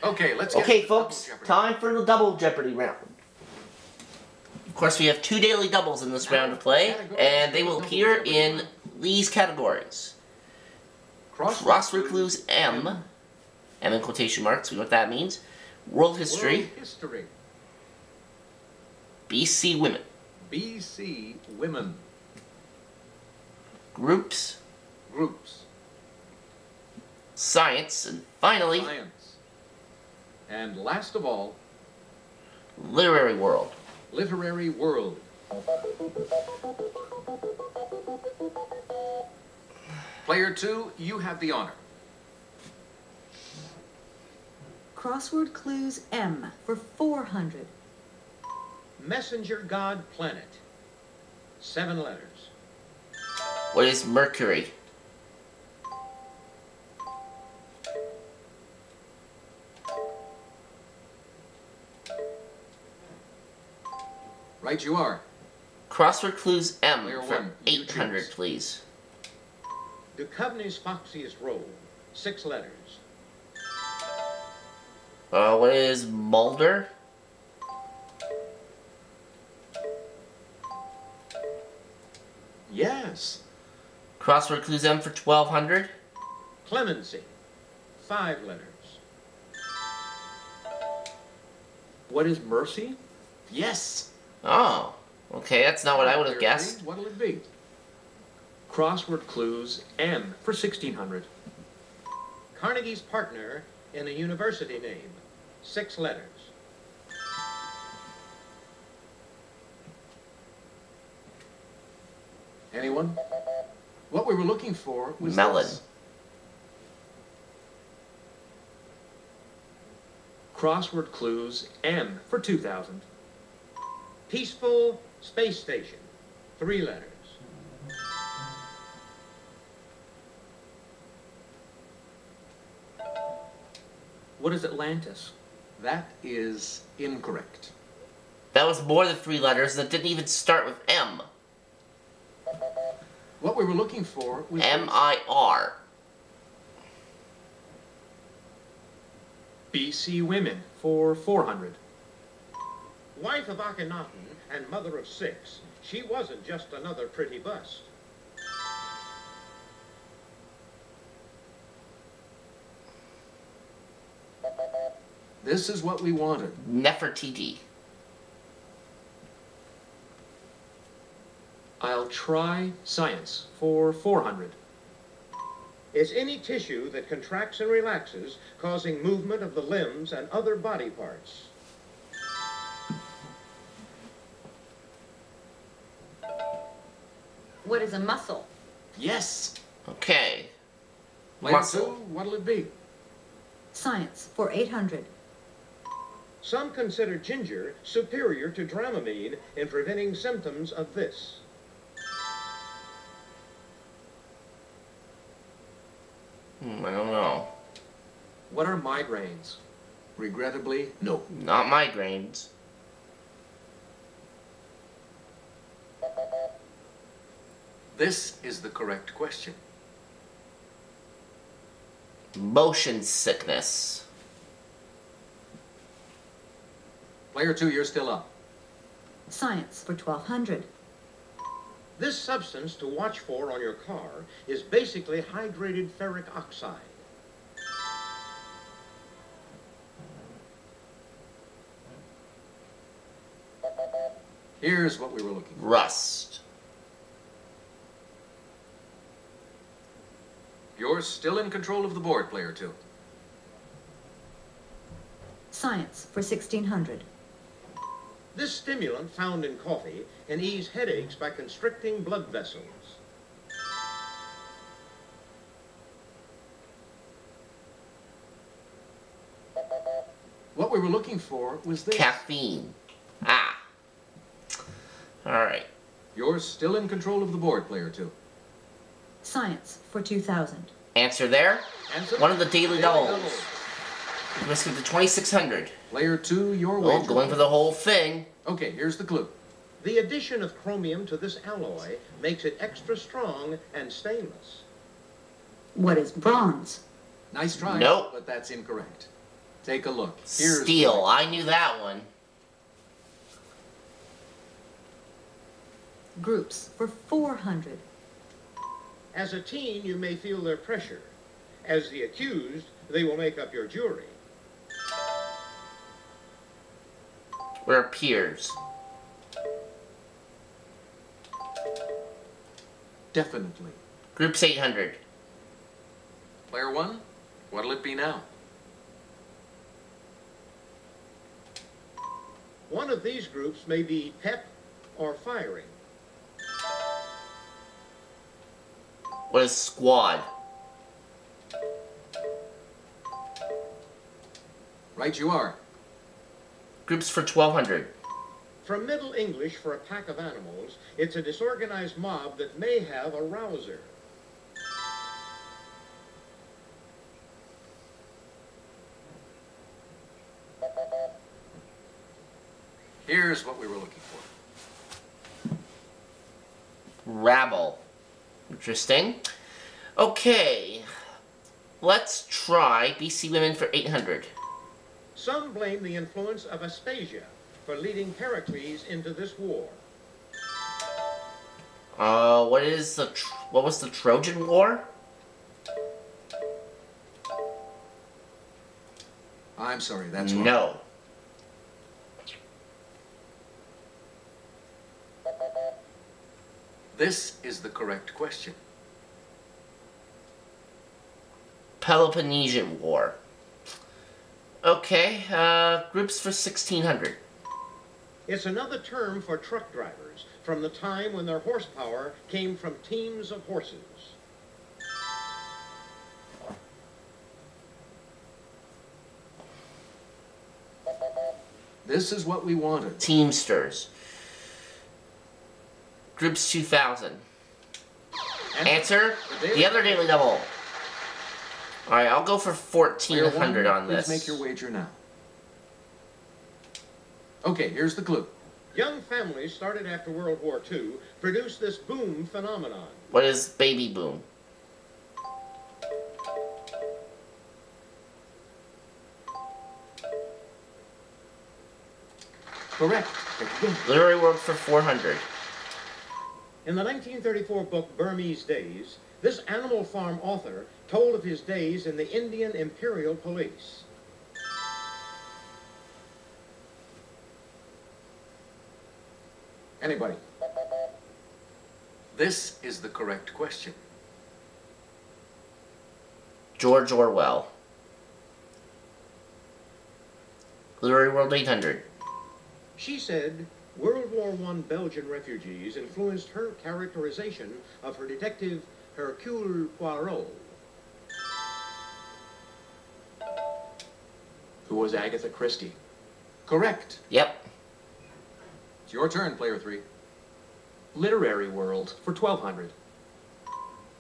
Okay, let's get Okay, folks, time for the Double Jeopardy round. Of course, we have 2 daily doubles in this round of play, and they will appear in these categories. Crossword clues M in quotation marks, we know what that means. World history. BC women. BC women. Groups. Groups. Science, and finally, Science. And last of all, literary world. Literary world. Player 2, you have the honor. Crossword clues M for 400. Messenger god planet. 7 letters. What is Mercury? Right you are. Crossword clues M Player for 1, you 800, choose. please. Duchovny's foxiest role. 6 letters. What is Mulder? Yes. Crossword clues M for 1200. Clemency. 5 letters. What is mercy? Yes. Oh, okay, that's not what I would have Player guessed. 3, what'll it be? Crossword clues M for 1600. Carnegie's partner in a university name. 6 letters. Anyone? What we were looking for was Melon. this. Crossword clues M for 2000. Peaceful space station. 3 letters. What is Atlantis? That is incorrect. That was more than 3 letters, and it didn't even start with M. What we were looking for was M-I-R. BC women for 400. Wife of Akhenaten and mother of 6, she wasn't just another pretty bust. This is what we wanted. Nefertiti. I'll try science for 400. Is any tissue that contracts and relaxes, causing movement of the limbs and other body parts. What is a muscle? Yes. Okay. Player Muscle. 2, what'll it be? Science for 800. Some consider ginger superior to Dramamine in preventing symptoms of this. I don't know. What are migraines? Regrettably, no. Not migraines. This is the correct question. Motion sickness. Player 2, you're still up. Science for 1200. This substance to watch for on your car is basically hydrated ferric oxide. Here's what we were looking for. Rust. You're still in control of the board, Player 2. Science for 1600. This stimulant found in coffee can ease headaches by constricting blood vessels. What we were looking for was this. Caffeine. Ah. Alright. You're still in control of the board, Player 2. Science for 2000. Answer there. Answer? One of the daily doubles. doubles. Let's give it to 2600. Player 2, your Oh, wager. going for the whole thing. Okay, here's the clue. The addition of chromium to this alloy makes it extra strong and stainless. What is bronze? Nice try, Nope. but that's incorrect. Take a look. Steel. I knew that one. Groups for 400. As a teen, you may feel their pressure. As the accused, they will make up your jury. We're peers. Definitely. Groups 800. Player 1, what'll it be now? One of these groups may be pep or firing. What is squad? Right you are. Groups for 1200. From Middle English for a pack of animals, it's a disorganized mob that may have a rouser. Here's what we were looking for. Rabble. Interesting. Okay. Let's try BC women for 800. Some blame the influence of ASPASIA for leading PERICLES into this war. What was the Trojan War? I'm sorry, that's wrong. No. This is the correct question. Peloponnesian War. Okay, groups for 1600. It's another term for truck drivers from the time when their horsepower came from teams of horses. This is what we wanted. Teamsters. Groups 2000. Answer, the other daily double. Alright, I'll go for 1400 on this. Please make your wager now. Okay, here's the clue. Young families started after World War II produced this boom phenomenon. What is baby boom? Correct. Literary work for 400. In the 1934 book Burmese Days, this Animal Farm author told of his days in the Indian Imperial Police. Anybody? This is the correct question. George Orwell. Literary World 800. She said World War I Belgian refugees influenced her characterization of her detective Hercule Poirot. Who was Agatha Christie? Correct. Yep. It's your turn, player 3. Literary World for 1200.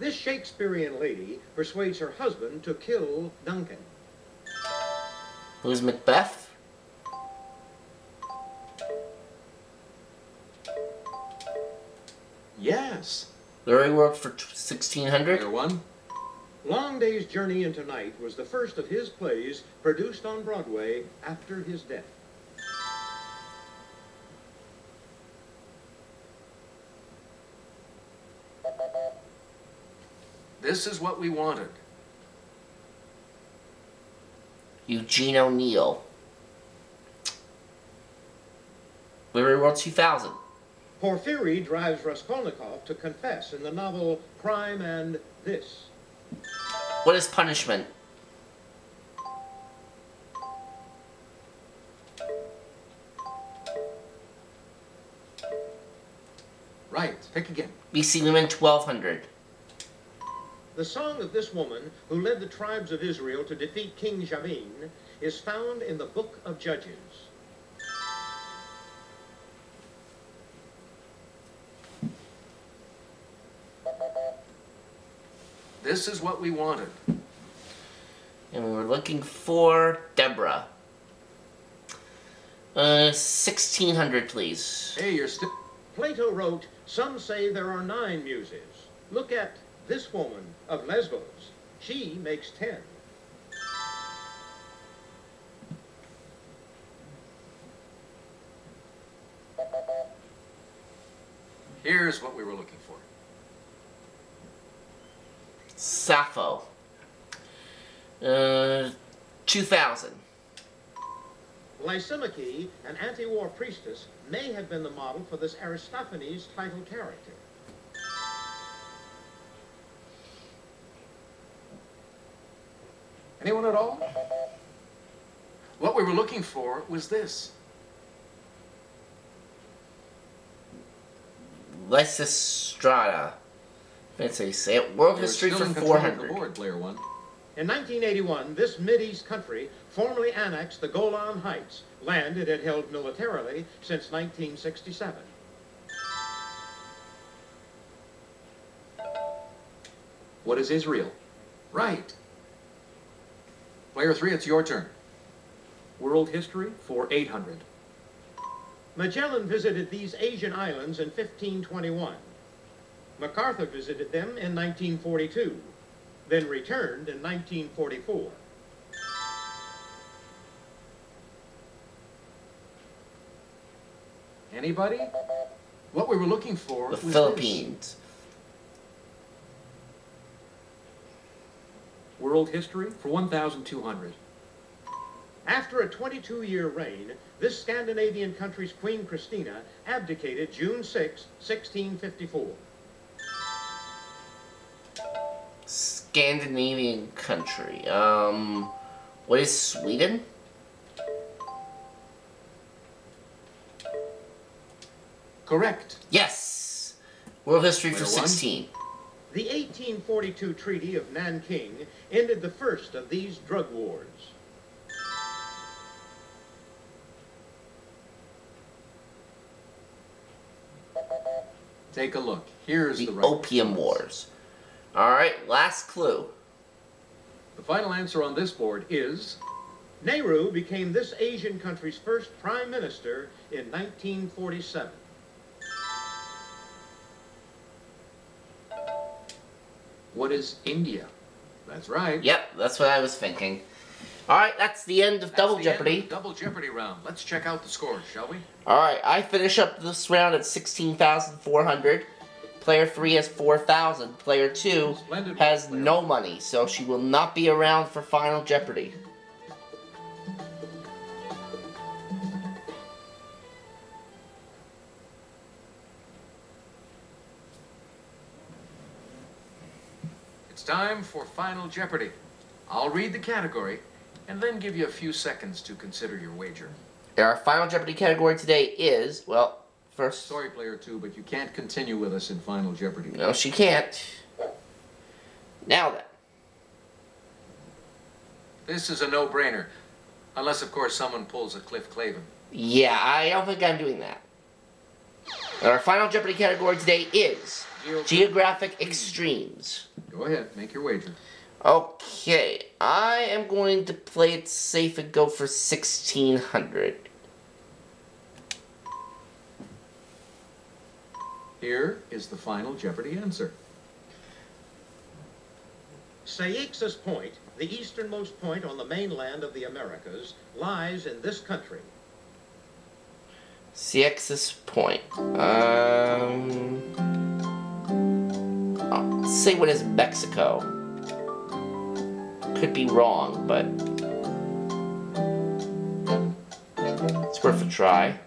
This Shakespearean lady persuades her husband to kill Duncan. Who's Macbeth? Yes. Literary work for 1600. Player 1. Long Day's Journey into Night was the first of his plays produced on Broadway after his death. This is what we wanted. Eugene O'Neill. Literary World 2000. Porfiry drives Raskolnikov to confess in the novel Crime and This. What is punishment? Right. Pick again. BC Women 1200. The song of this woman who led the tribes of Israel to defeat King JABIN is found in the Book of Judges. This is what we wanted. And we were looking for Deborah. 1600, please. Hey, you're still... Plato wrote, "Some say there are 9 muses. Look at this woman of Lesbos. She makes 10. Here's what we were looking for. Sappho. 2000. Lysimache, an anti-war priestess, may have been the model for this Aristophanes title character. Anyone at all? What we were looking for was this. Lysistrata. Let's say it. World history for 400. The board, player one. In 1981, this Mideast country formally annexed the Golan Heights, land it had held militarily since 1967. What is Israel? Right. Player three, it's your turn. World history for 800. Magellan visited these Asian islands in 1521. MacArthur visited them in 1942, then returned in 1944. Anybody? What we were looking for The was Philippines. World history for 1,200. After a 22-year reign, this Scandinavian country's Queen Christina abdicated June 6, 1654. Scandinavian country. What is Sweden? Correct. Yes! World history for Player one. 16. The 1842 Treaty of Nanking ended the first of these drug wars. Take a look. Here's The the right Opium response. Wars. Alright, last clue. The final answer on this board is Nehru became this Asian country's first prime minister in 1947. What is India? that's right. Yep, that's what I was thinking. Alright, that's the end of That's Double the Jeopardy. end of the Double Jeopardy round. Let's check out the scores, shall we? Alright, I finish up this round at 16,400. Player 3 has 4,000. Player 2 Splendid has work, player no one. money, so she will not be around for Final Jeopardy. It's time for Final Jeopardy. I'll read the category and then give you a few seconds to consider your wager. Our Final Jeopardy category today is, well, first... Sorry, player two, but you can't continue with us in Final Jeopardy. No, she can't. Now then. This is a no-brainer. Unless, of course, someone pulls a Cliff Clavin. Yeah, I don't think I'm doing that. Our Final Jeopardy category today is Geographic Extremes. Go ahead, make your wager. Okay, I am going to play it safe and go for 1,600. Here is the Final Jeopardy answer. Seixas Point, the easternmost point on the mainland of the Americas, lies in this country. Seixas Point. I'll say what is Mexico. Could be wrong, but it's worth a try.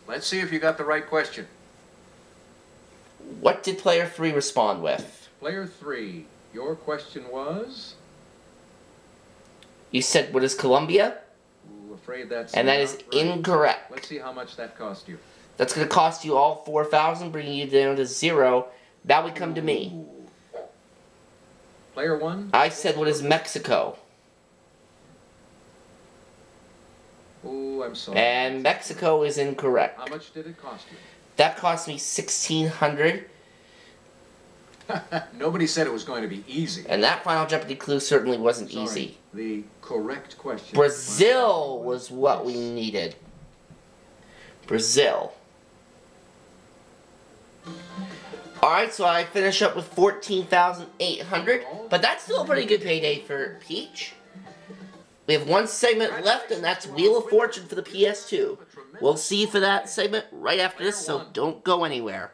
Let's see if you got the right question. What did player 3 respond with? Player three, your question was? You said, what is Colombia? Ooh, afraid that's And that not is right. incorrect. Let's see how much that cost you. That's going to cost you all 4,000, bringing you down to 0. That would come to me. Ooh. Player one? I said, what is Mexico? Oh, I'm sorry. And Mexico is incorrect. How much did it cost you? That cost me 1,600. Nobody said it was going to be easy. And that Final Jeopardy clue certainly wasn't Sorry, easy. The correct question. Brazil was what we needed. Brazil. Alright, so I finish up with 14,800, but that's still a pretty good payday for Peach. We have one segment left, and that's Wheel of Fortune for the PS2. We'll see you for that segment right after this, so don't go anywhere.